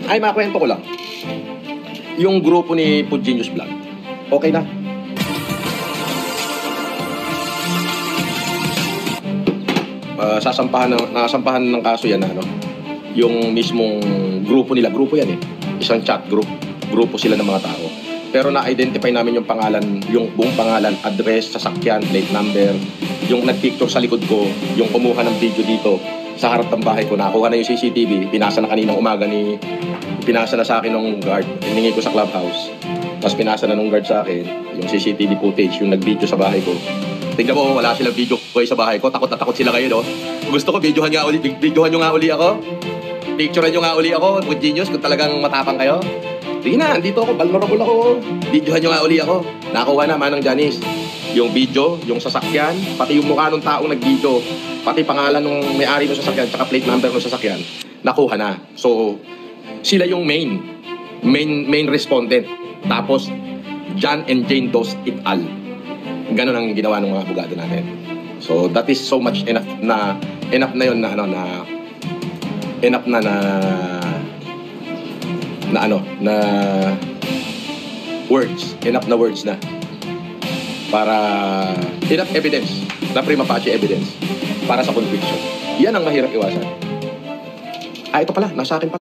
Ay, makwento ko lang. Yung grupo ni Food Genius Vlog, okay na. Nasampahan ng kaso yan, ano, yung mismong grupo nila. Grupo yan eh. Isang chat group. Grupo sila ng mga tao. Pero na-identify namin yung pangalan, yung buong pangalan, address, sasakyan, plate number, yung nagpicture sa likod ko, yung kumuha ng video dito sa harap ng bahay ko. Nakuha na yung CCTV, pinasa na kaninang umaga pinasa na sa akin ng guard, hiningi ko sa clubhouse. Tapos pinasa na nung guard sa akin yung CCTV footage, yung nag-video sa bahay ko. Tingnan mo, wala silang video ko sa bahay ko. Takot na takot sila kayo, no? Gusto ko, videohan nyo nga uli ako. Picturean nyo nga uli ako, Food Genius, kung talagang matapang kayo. Sige na, andito ako, vulnerable ako. Videohan nyo nga uli ako. Nakuha na, Manang Janice. Yung video, yung sasakyan, pati yung mukha ng taong nag-video, pati pangalan ng may-ari ng sasakyan, tsaka plate number ng sasakyan, nakuha na. So, sila yung main respondent. Tapos, John and Jane Doe et al. Ganon ang ginawa ng mga abogado natin. So, that is so much enough na yun na words. Enough na words na. Para, enough evidence. Na prima facie evidence. Para sa conviction. Yan ang mahirap iwasan. Ito pala, nasa akin pa.